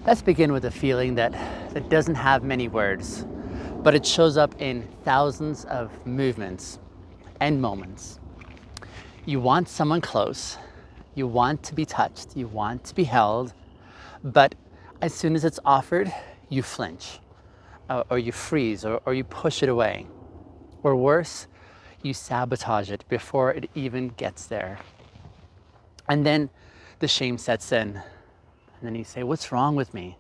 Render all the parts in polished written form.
Let's begin with a feeling that doesn't have many words, but it shows up in thousands of movements and moments. You want someone close, you want to be touched, you want to be held, but as soon as it's offered, you flinch, or you freeze, or you push it away. Or worse, you sabotage it before it even gets there. And then the shame sets in. And then you say, what's wrong with me?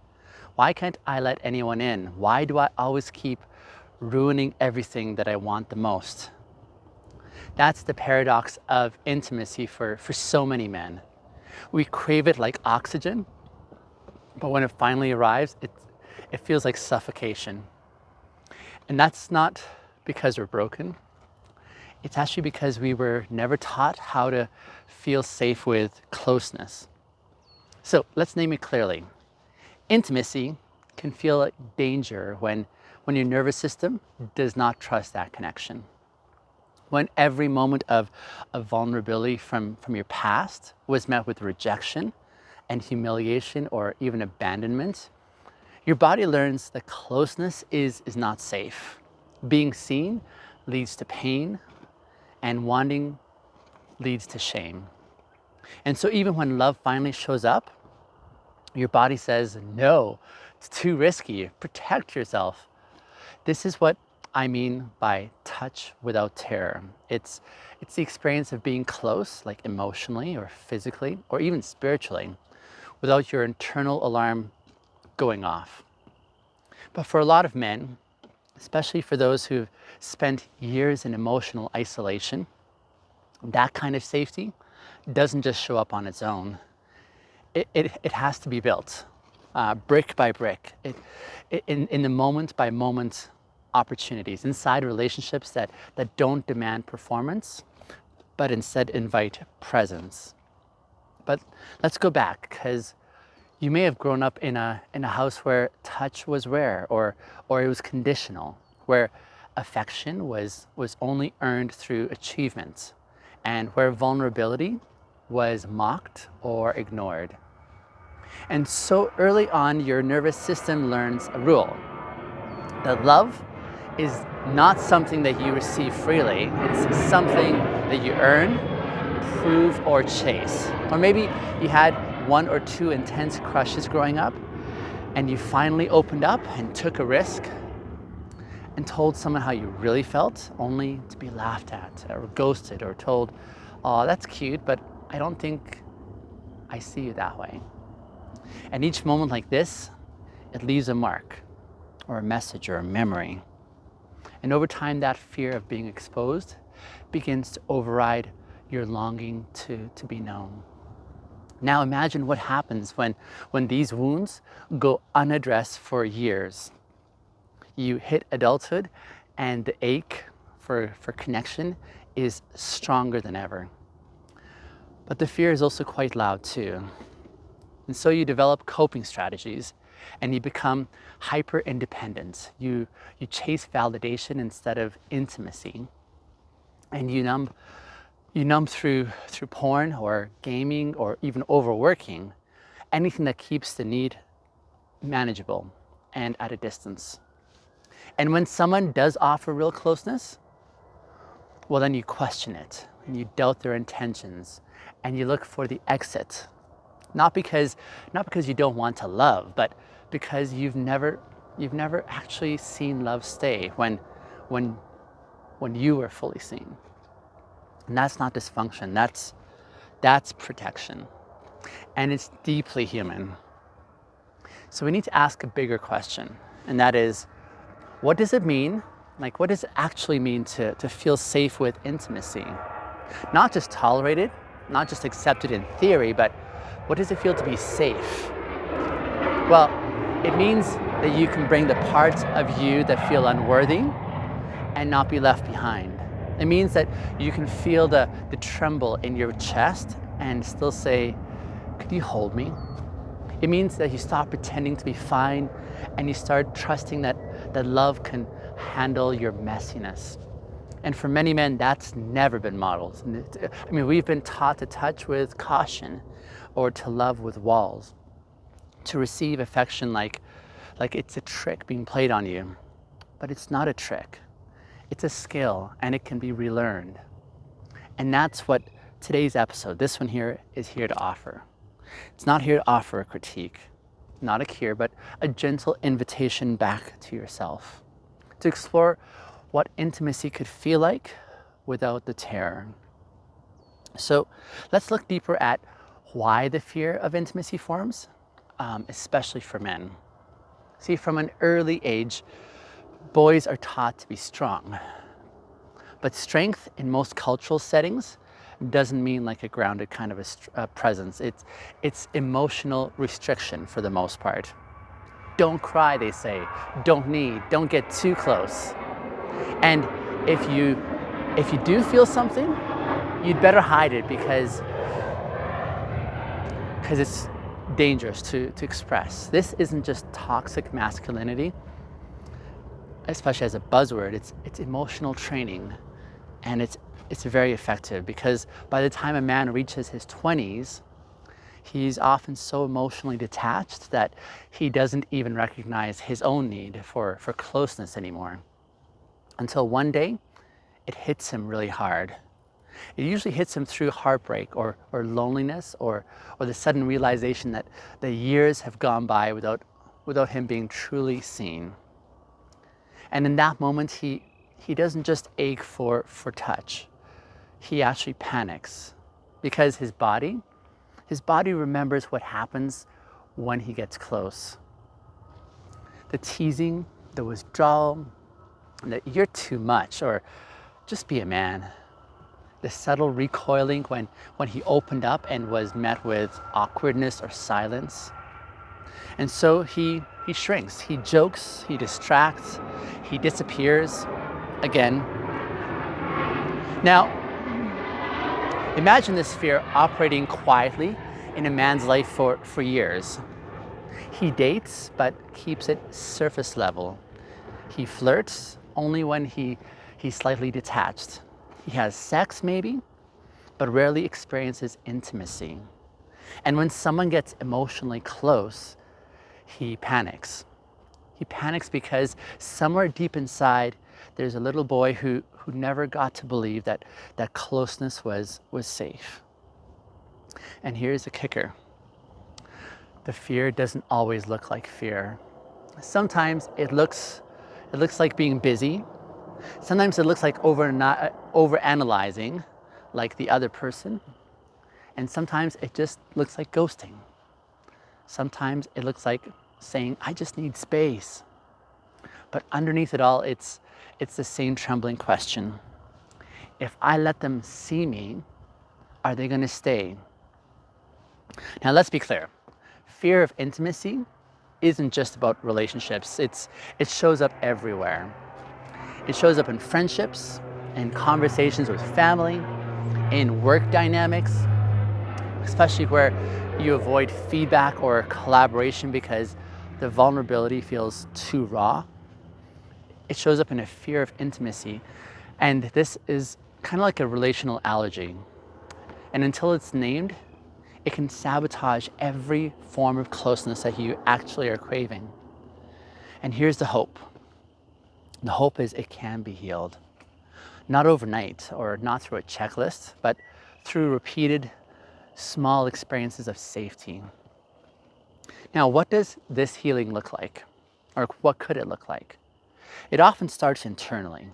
Why can't I let anyone in? Why do I always keep ruining everything that I want the most? That's the paradox of intimacy for so many men. We crave it like oxygen, but when it finally arrives, it feels like suffocation. And that's not because we're broken. It's actually because we were never taught how to feel safe with closeness. So let's name it clearly. Intimacy can feel like danger when your nervous system does not trust that connection. When every moment of vulnerability from your past was met with rejection and humiliation or even abandonment, your body learns that closeness is not safe. Being seen leads to pain, and wanting leads to shame. And so even when love finally shows up, your body says, no, it's too risky, protect yourself. This is what I mean by touch without terror. It's the experience of being close, like emotionally or physically, or even spiritually, without your internal alarm going off. But for a lot of men, especially for those who've spent years in emotional isolation, that kind of safety doesn't just show up on its own. It has to be built, brick by brick, in the moment by moment opportunities, inside relationships that don't demand performance, but instead invite presence. But let's go back, because you may have grown up in a house where touch was rare, or it was conditional, where affection was only earned through achievement, and where vulnerability was mocked or ignored. And so early on, your nervous system learns a rule, that love is not something that you receive freely. It's something that you earn, prove, or chase. Or maybe you had one or two intense crushes growing up, and you finally opened up and took a risk and told someone how you really felt, only to be laughed at or ghosted or told, oh, that's cute, but I don't think I see you that way. And each moment like this, it leaves a mark or a message or a memory. And over time, that fear of being exposed begins to override your longing to be known. Now imagine what happens when these wounds go unaddressed for years. You hit adulthood and the ache for connection is stronger than ever. But the fear is also quite loud too. And so you develop coping strategies and you become hyper independent. You chase validation instead of intimacy. And you numb through porn or gaming or even overworking, anything that keeps the need manageable and at a distance. And when someone does offer real closeness, well, then you question it and you doubt their intentions and you look for the exit. Not because you don't want to love, but because you've never actually seen love stay when you were fully seen. And that's not dysfunction, that's protection. And it's deeply human. So we need to ask a bigger question, and that is, what does it mean? Like, what does it actually mean to feel safe with intimacy? Not just tolerated, not just accepted in theory, but what does it feel to be safe? Well, it means that you can bring the parts of you that feel unworthy and not be left behind. It means that you can feel the tremble in your chest and still say, could you hold me? It means that you stop pretending to be fine and you start trusting that love can handle your messiness. And for many men, that's never been modeled. We've been taught to touch with caution or to love with walls. to receive affection like it's a trick being played on you. But it's not a trick. It's a skill, and it can be relearned. And that's what today's episode, this one here, is here to offer. It's not here to offer a critique, not a cure, but a gentle invitation back to yourself, to explore what intimacy could feel like without the terror. So let's look deeper at why the fear of intimacy forms, especially for men. See, from an early age, boys are taught to be strong. But strength in most cultural settings doesn't mean like a grounded kind of a presence. It's emotional restriction for the most part. Don't cry, they say. Don't get too close. And if you do feel something, you'd better hide it because it's dangerous to express. This isn't just toxic masculinity, especially as a buzzword. It's emotional training, and it's very effective because by the time a man reaches his 20s, he's often so emotionally detached that he doesn't even recognize his own need for closeness anymore. Until one day, it hits him really hard. It usually hits him through heartbreak or loneliness or the sudden realization that the years have gone by without him being truly seen. And in that moment, he doesn't just ache for touch. He actually panics because his body remembers what happens when he gets close. The teasing, the withdrawal, that you're too much, or just be a man. The subtle recoiling when he opened up and was met with awkwardness or silence. And so he shrinks, he jokes, he distracts, he disappears again. Now, imagine this fear operating quietly in a man's life for years. He dates, but keeps it surface level. He flirts only when he's slightly detached. He has sex maybe, but rarely experiences intimacy. And when someone gets emotionally close, he panics. He panics because somewhere deep inside, there's a little boy who never got to believe that closeness was safe. And here's the kicker. The fear doesn't always look like fear. Sometimes it looks like being busy. Sometimes it looks like overanalyzing, like the other person. And sometimes it just looks like ghosting. Sometimes it looks like saying, I just need space. But underneath it all, it's the same trembling question. If I let them see me, are they going to stay? Now, let's be clear. Fear of intimacy isn't just about relationships. It shows up everywhere. It shows up in friendships, in conversations with family, in work dynamics, especially where you avoid feedback or collaboration because the vulnerability feels too raw. It shows up in a fear of intimacy, and this is kind of like a relational allergy. And until it's named, it can sabotage every form of closeness that you actually are craving. And here's the hope. The hope is it can be healed. Not overnight or not through a checklist, but through repeated small experiences of safety. Now, what does this healing look like? Or what could it look like? It often starts internally.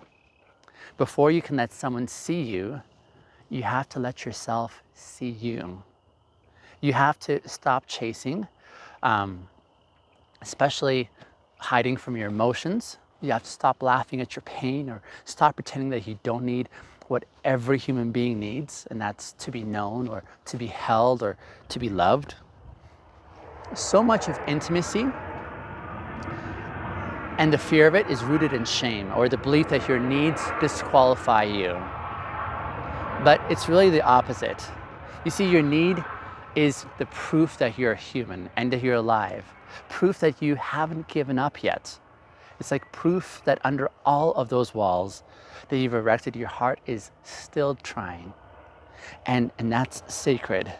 Before you can let someone see you, you have to let yourself see you. You have to stop chasing, especially hiding from your emotions. You have to stop laughing at your pain or stop pretending that you don't need what every human being needs, and that's to be known or to be held or to be loved. So much of intimacy and the fear of it is rooted in shame or the belief that your needs disqualify you. But it's really the opposite. You see, your need is the proof that you're human and that you're alive, proof that you haven't given up yet. It's like proof that under all of those walls that you've erected, your heart is still trying. And that's sacred.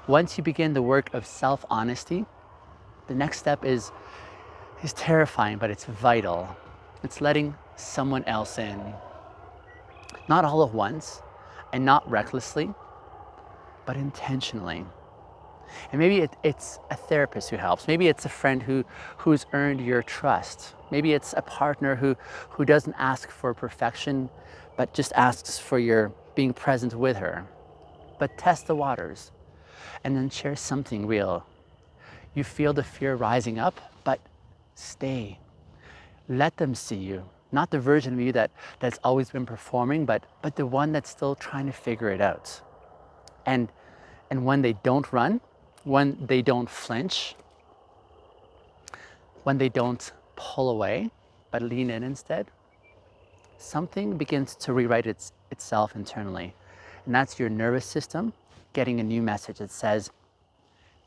Once you begin the work of self-honesty, The next step is terrifying, but it's vital. It's letting someone else in. Not all at once, and not recklessly, but intentionally. And maybe it's a therapist who helps. Maybe it's a friend who's earned your trust. Maybe it's a partner who doesn't ask for perfection, but just asks for your being present with her. But test the waters and then share something real. You feel the fear rising up, but stay. Let them see you. Not the version of you that's always been performing, but the one that's still trying to figure it out. And when they don't run, when they don't flinch, when they don't pull away, but lean in instead, something begins to rewrite itself internally. And that's your nervous system getting a new message that says,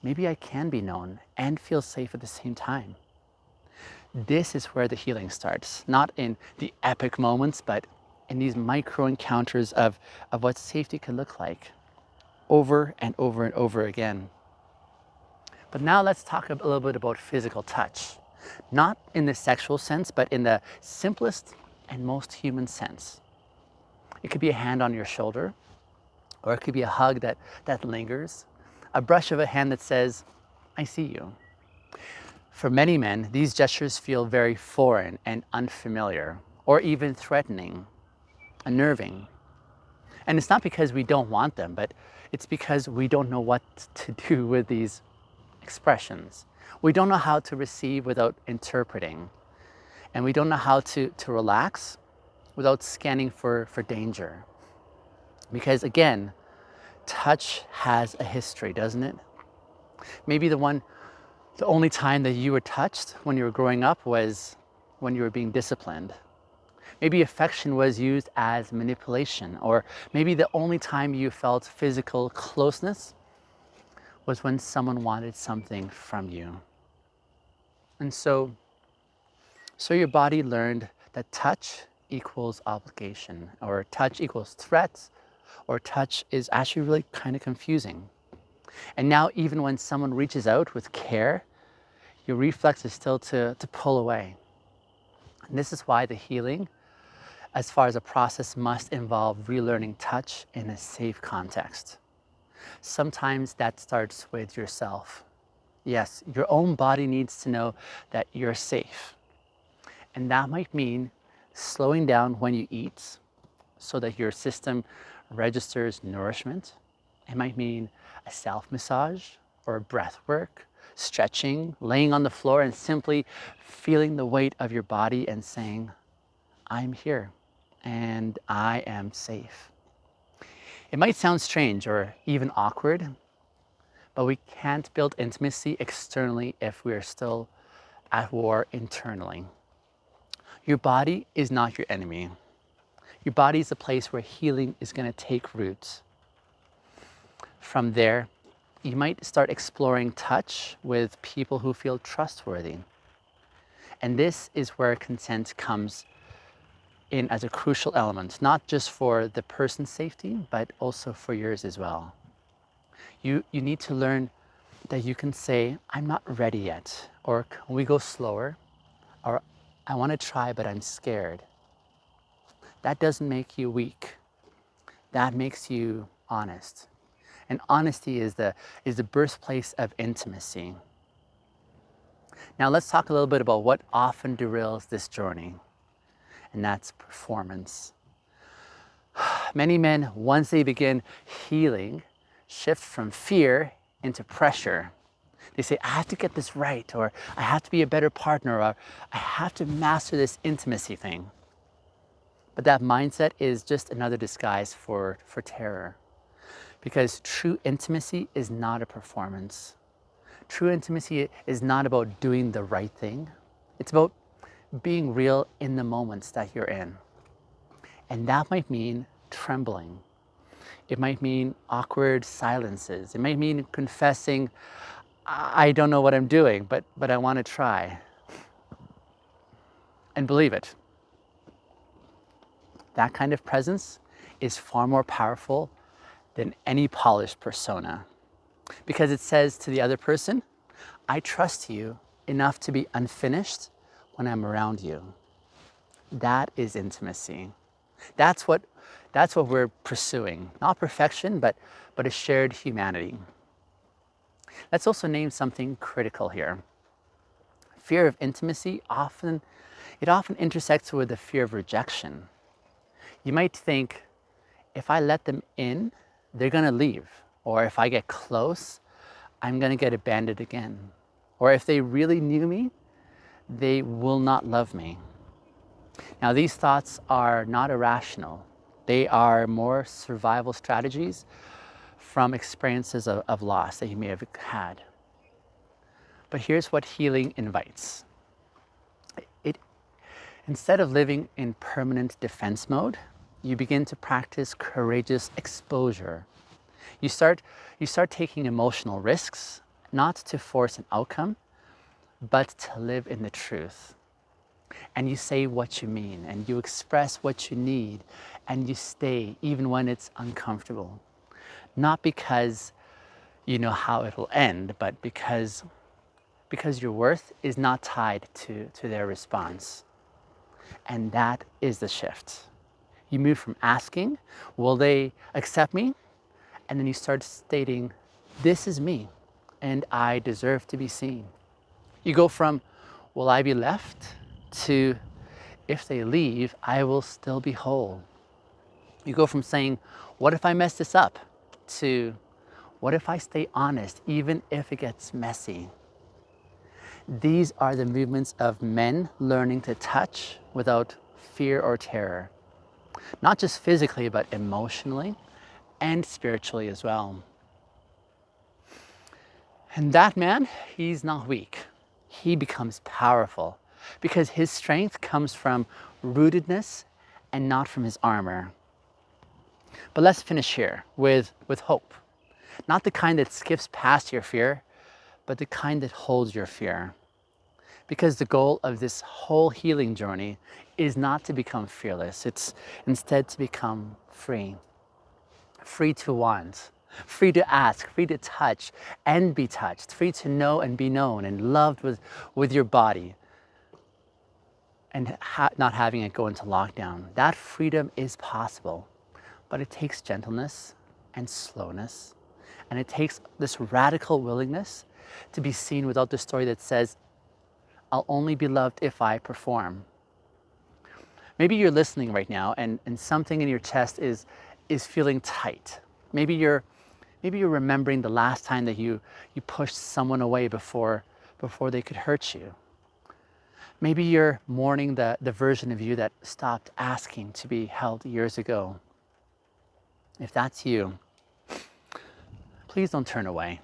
maybe I can be known and feel safe at the same time. This is where the healing starts, not in the epic moments, but in these micro encounters of what safety can look like over and over and over again. But now let's talk a little bit about physical touch, not in the sexual sense, but in the simplest and most human sense. It could be a hand on your shoulder, or it could be a hug that lingers, a brush of a hand that says, I see you. For many men, these gestures feel very foreign and unfamiliar, or even threatening, unnerving. And it's not because we don't want them, but it's because we don't know what to do with these expressions. We don't know how to receive without interpreting. And we don't know how to relax without scanning for danger. Because again, touch has a history, doesn't it? Maybe the only time that you were touched when you were growing up was when you were being disciplined. Maybe affection was used as manipulation, or maybe the only time you felt physical closeness was when someone wanted something from you. And so your body learned that touch equals obligation, or touch equals threat, or touch is actually really kind of confusing. And now even when someone reaches out with care, your reflex is still to pull away. And this is why the healing, as far as a process, must involve relearning touch in a safe context. Sometimes that starts with yourself. Yes, your own body needs to know that you're safe. And that might mean slowing down when you eat so that your system registers nourishment. It might mean a self-massage or a breath work, stretching, laying on the floor and simply feeling the weight of your body and saying, I'm here and I am safe. It might sound strange or even awkward, but we can't build intimacy externally if we are still at war internally. Your body is not your enemy. Your body is a place where healing is going to take root. From there, you might start exploring touch with people who feel trustworthy. And this is where consent comes in as a crucial element, not just for the person's safety, but also for yours as well. You need to learn that you can say, I'm not ready yet, or can we go slower, or I want to try, but I'm scared. That doesn't make you weak. That makes you honest. And honesty is the birthplace of intimacy. Now let's talk a little bit about what often derails this journey, and that's performance. Many men, once they begin healing, shift from fear into pressure. They say, I have to get this right, or I have to be a better partner, or I have to master this intimacy thing. But that mindset is just another disguise for terror. Because true intimacy is not a performance. True intimacy is not about doing the right thing. It's about being real in the moments that you're in. And that might mean trembling. It might mean awkward silences. It might mean confessing, I don't know what I'm doing, but I want to try. And believe it, that kind of presence is far more powerful than any polished persona. Because it says to the other person, I trust you enough to be unfinished when I'm around you. That is intimacy. That's what we're pursuing. Not perfection, but a shared humanity. Let's also name something critical here. Fear of intimacy often intersects with the fear of rejection. You might think, if I let them in, they're gonna leave. Or if I get close, I'm gonna get abandoned again. Or if they really knew me, they will not love me. Now, these thoughts are not irrational. They are more survival strategies from experiences of loss that you may have had. But here's what healing invites. Instead of living in permanent defense mode, you begin to practice courageous exposure. You start taking emotional risks, not to force an outcome, but to live in the truth. And you say what you mean, and you express what you need, and you stay even when it's uncomfortable. Not because you know how it'll end, but because your worth is not tied to their response. And that is the shift. You move from asking, will they accept me? And then you start stating, this is me, and I deserve to be seen. You go from, will I be left? To, if they leave, I will still be whole. You go from saying, what if I mess this up? To, what if I stay honest, even if it gets messy? These are the movements of men learning to touch without fear or terror. Not just physically, but emotionally and spiritually as well. And that man, he's not weak. He becomes powerful because his strength comes from rootedness and not from his armor. But let's finish here with hope. Not the kind that skips past your fear, but the kind that holds your fear. Because the goal of this whole healing journey is not to become fearless. It's instead to become free. Free to want, free to ask, free to touch and be touched, free to know and be known and loved with your body, and not having it go into lockdown. That freedom is possible, but it takes gentleness and slowness. And it takes this radical willingness to be seen without the story that says, I'll only be loved if I perform. Maybe you're listening right now and something in your chest is feeling tight. Maybe you're remembering the last time that you pushed someone away before they could hurt you. Maybe you're mourning the version of you that stopped asking to be held years ago. If that's you, please don't turn away.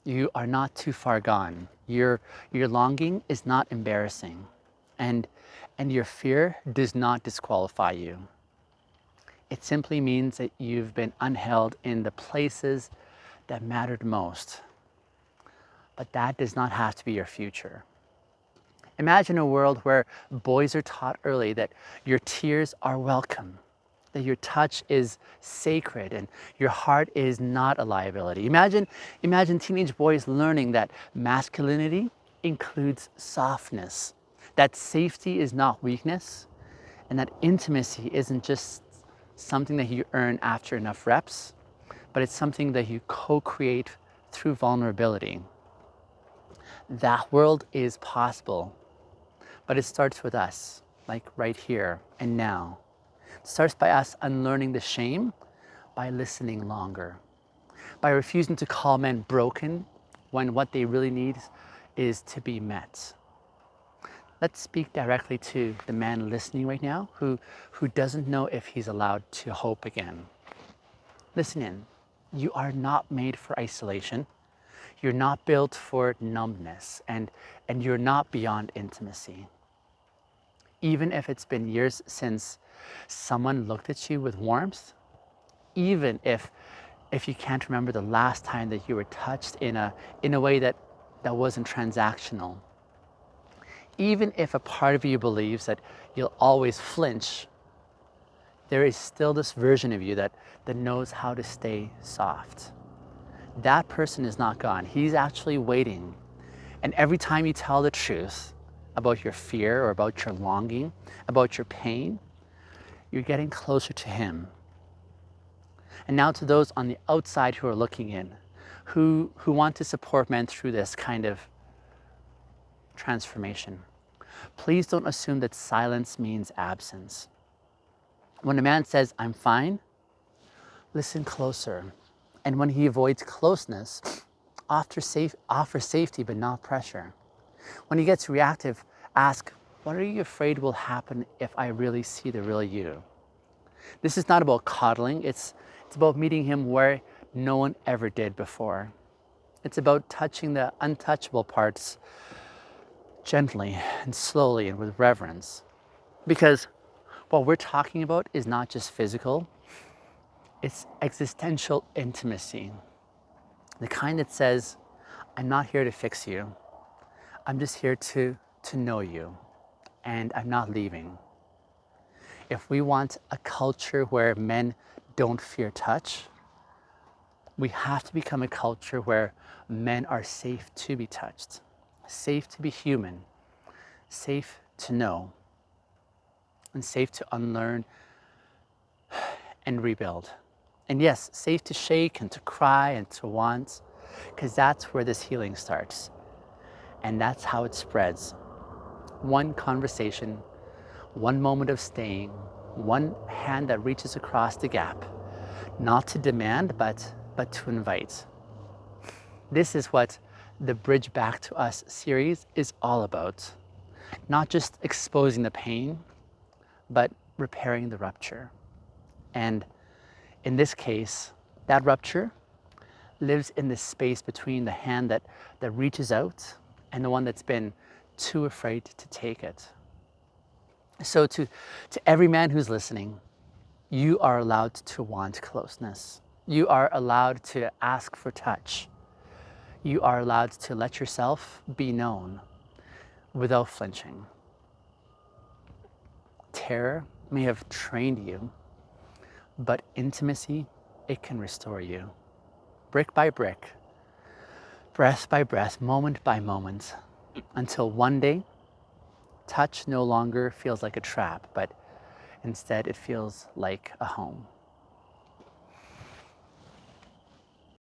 You are not too far gone. Your longing is not embarrassing, and your fear does not disqualify you. It simply means that you've been unheld in the places that mattered most. But that does not have to be your future. Imagine a world where boys are taught early that your tears are welcome, that your touch is sacred and your heart is not a liability. Imagine teenage boys learning that masculinity includes softness, that safety is not weakness, and that intimacy isn't just something that you earn after enough reps, but it's something that you co-create through vulnerability. That world is possible, but it starts with us, like right here and now. It starts by us unlearning the shame, by listening longer, by refusing to call men broken when what they really need is to be met. Let's speak directly to the man listening right now who doesn't know if he's allowed to hope again. Listen in. You are not made for isolation. You're not built for numbness, and you're not beyond intimacy. Even if it's been years since someone looked at you with warmth, even if you can't remember the last time that you were touched in a way that wasn't transactional, even if a part of you believes that you'll always flinch, there is still this version of you that knows how to stay soft. That person is not gone. He's actually waiting. And every time you tell the truth about your fear or about your longing, about your pain, you're getting closer to him. And now to those on the outside who are looking in, who want to support men through this kind of transformation. Please don't assume that silence means absence. When a man says, I'm fine, listen closer. And when he avoids closeness, offer safety but not pressure. When he gets reactive, ask, what are you afraid will happen if I really see the real you? This is not about coddling, it's about meeting him where no one ever did before. It's about touching the untouchable parts gently and slowly and with reverence. Because what we're talking about is not just physical, it's existential intimacy. The kind that says, I'm not here to fix you. I'm just here to know you, and I'm not leaving. If we want a culture where men don't fear touch, we have to become a culture where men are safe to be touched, safe to be human, safe to know, and safe to unlearn and rebuild. And yes, safe to shake and to cry and to want, because that's where this healing starts. And that's how it spreads. One conversation, one moment of staying, one hand that reaches across the gap, not to demand, but to invite. This is what the Bridge Back to Us series is all about. Not just exposing the pain, but repairing the rupture. And in this case, that rupture lives in the space between the hand that reaches out and the one that's been too afraid to take it. So to every man who's listening, you are allowed to want closeness. You are allowed to ask for touch. You are allowed to let yourself be known without flinching. Terror may have trained you, but intimacy, it can restore you. Brick by brick, breath by breath, moment by moment, until one day, touch no longer feels like a trap, but instead it feels like a home.